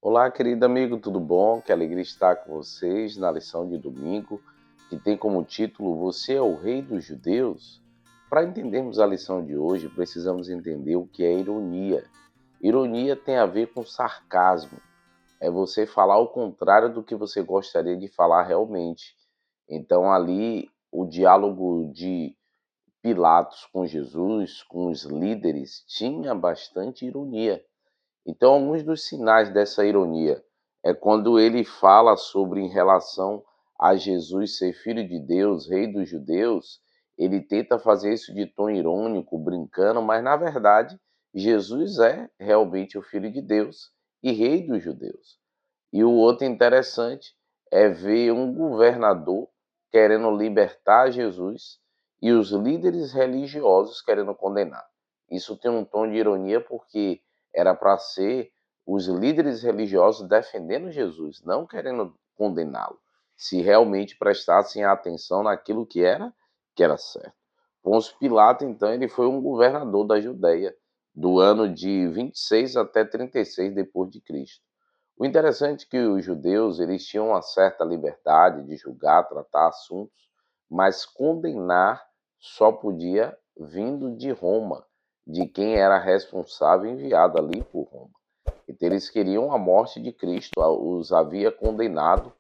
Olá, querido amigo, tudo bom? Que alegria estar com vocês na lição de domingo, que tem como título Você é o Rei dos Judeus? Para entendermos a lição de hoje, precisamos entender o que é ironia. Ironia tem a ver com sarcasmo, é você falar o contrário do que você gostaria de falar realmente. Então, ali, o diálogo de Pilatos com Jesus, com os líderes, tinha bastante ironia. Então, alguns dos sinais dessa ironia é quando ele fala sobre em relação a Jesus ser filho de Deus, rei dos judeus, ele tenta fazer isso de tom irônico, brincando, mas na verdade Jesus é realmente o filho de Deus e rei dos judeus. E o outro interessante é ver um governador querendo libertar Jesus e os líderes religiosos querendo condenar. Isso tem um tom de ironia porque era para ser os líderes religiosos defendendo Jesus, não querendo condená-lo, se realmente prestassem atenção naquilo que era certo. Pôncio Pilato, então, ele foi um governador da Judéia do ano de 26 até 36 depois de Cristo. O interessante é que os judeus eles tinham uma certa liberdade de julgar, tratar assuntos, mas condenar só podia vindo de Roma, de quem era responsável enviado ali por Roma. Então eles queriam a morte de Cristo, os havia condenado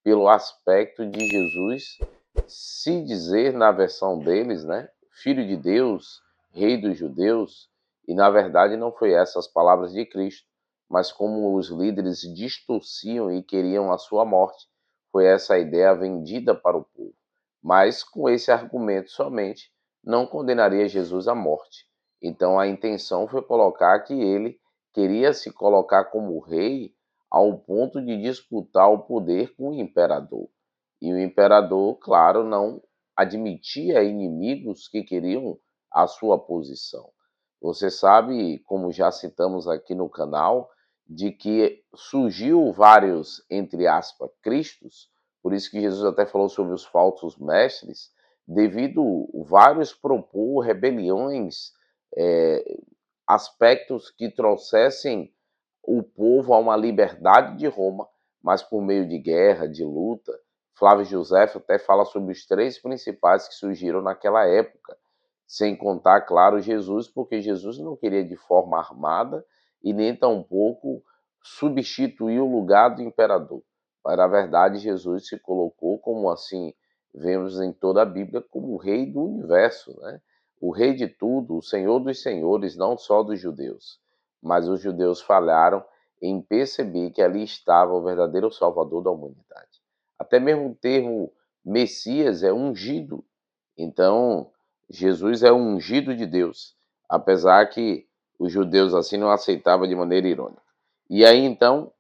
pelo aspecto de Jesus se dizer na versão deles, né, filho de Deus, rei dos judeus, e na verdade não foi essas palavras de Cristo, mas como os líderes distorciam e queriam a sua morte, foi essa a ideia vendida para o povo. Mas com esse argumento somente, não condenaria Jesus à morte. Então a intenção foi colocar que ele queria se colocar como rei ao ponto de disputar o poder com o imperador. E o imperador, claro, não admitia inimigos que queriam a sua posição. Você sabe, como já citamos aqui no canal, de que surgiu vários, entre aspas, cristos, por isso que Jesus até falou sobre os falsos mestres, devido vários propor rebeliões, aspectos que trouxessem o povo a uma liberdade de Roma, mas por meio de guerra, de luta. Flávio José até fala sobre os três principais que surgiram naquela época, sem contar, claro, Jesus, porque Jesus não queria de forma armada e nem tampouco substituir o lugar do imperador. Mas, na verdade, Jesus se colocou como assim, vemos em toda a Bíblia, como o rei do universo, né? O rei de tudo, o senhor dos senhores, não só dos judeus. Mas os judeus falharam em perceber que ali estava o verdadeiro salvador da humanidade. Até mesmo o termo Messias é ungido. Então, Jesus é o ungido de Deus, apesar que os judeus assim não aceitavam de maneira irônica. E aí então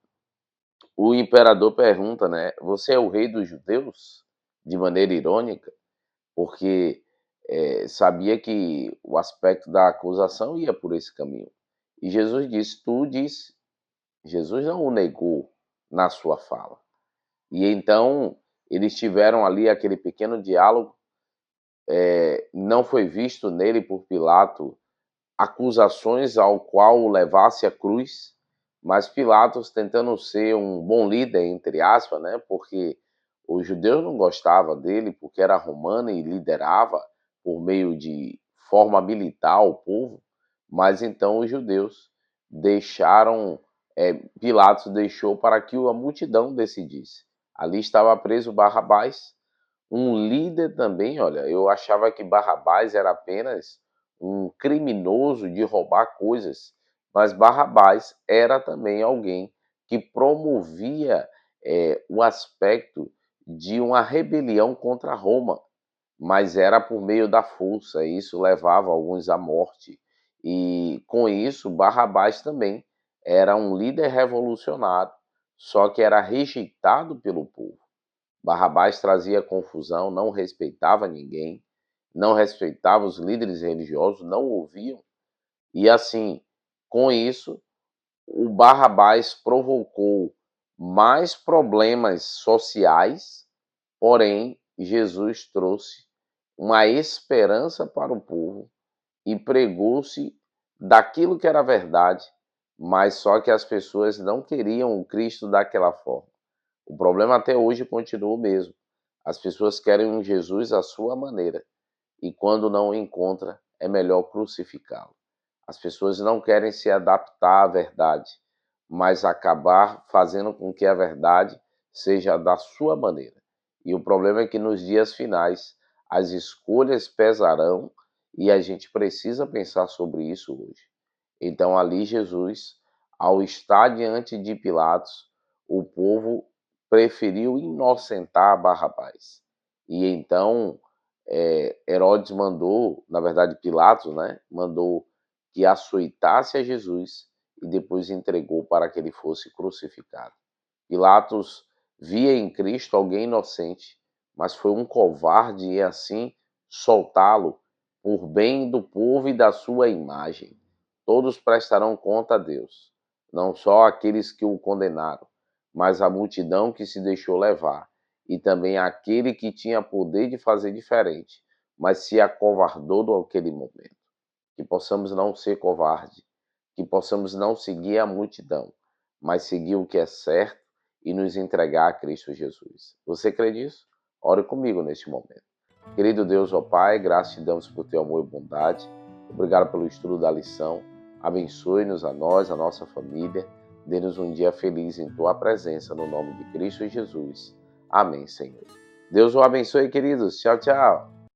o imperador pergunta, né? Você é o rei dos judeus? De maneira irônica, porque sabia que o aspecto da acusação ia por esse caminho. E Jesus disse: Tu disse. Jesus não o negou na sua fala. E então eles tiveram ali aquele pequeno diálogo. Não foi visto nele por Pilato acusações ao qual o levasse à cruz, mas Pilatos tentando ser um bom líder, entre aspas, né? Porque os judeus não gostavam dele, porque era romano e liderava por meio de forma militar o povo, mas então os judeus deixaram, Pilatos deixou para que a multidão decidisse. Ali estava preso Barrabás, um líder também. Olha, eu achava que Barrabás era apenas um criminoso de roubar coisas, mas Barrabás era também alguém que promovia o aspecto de uma rebelião contra Roma, mas era por meio da força, e isso levava alguns à morte. E com isso, Barrabás também era um líder revolucionário, só que era rejeitado pelo povo. Barrabás trazia confusão, não respeitava ninguém, não respeitava os líderes religiosos, não ouviam. E assim, com isso, o Barrabás provocou mais problemas sociais, porém, Jesus trouxe uma esperança para o povo e pregou-se daquilo que era verdade, mas só que as pessoas não queriam o Cristo daquela forma. O problema até hoje continua o mesmo. As pessoas querem um Jesus à sua maneira, e quando não o encontra, é melhor crucificá-lo. As pessoas não querem se adaptar à verdade, mas acabar fazendo com que a verdade seja da sua maneira. E o problema é que nos dias finais as escolhas pesarão e a gente precisa pensar sobre isso hoje. Então, ali Jesus, ao estar diante de Pilatos, o povo preferiu inocentar Barrabás. E então, Herodes mandou, na verdade Pilatos, né, mandou que açoitasse a Jesus e depois entregou para que ele fosse crucificado. Pilatos via em Cristo alguém inocente, mas foi um covarde e assim soltá-lo por bem do povo e da sua imagem. Todos prestarão conta a Deus, não só aqueles que o condenaram, mas a multidão que se deixou levar, e também aquele que tinha poder de fazer diferente, mas se acovardou naquele momento. Que possamos não ser covardes, que possamos não seguir a multidão, mas seguir o que é certo e nos entregar a Cristo Jesus. Você crê nisso? Ore comigo neste momento. Querido Deus, ó Pai, graças te damos por teu amor e bondade. Obrigado pelo estudo da lição. Abençoe-nos a nós, a nossa família. Dê-nos um dia feliz em tua presença, no nome de Cristo Jesus. Amém, Senhor. Deus o abençoe, queridos. Tchau, tchau.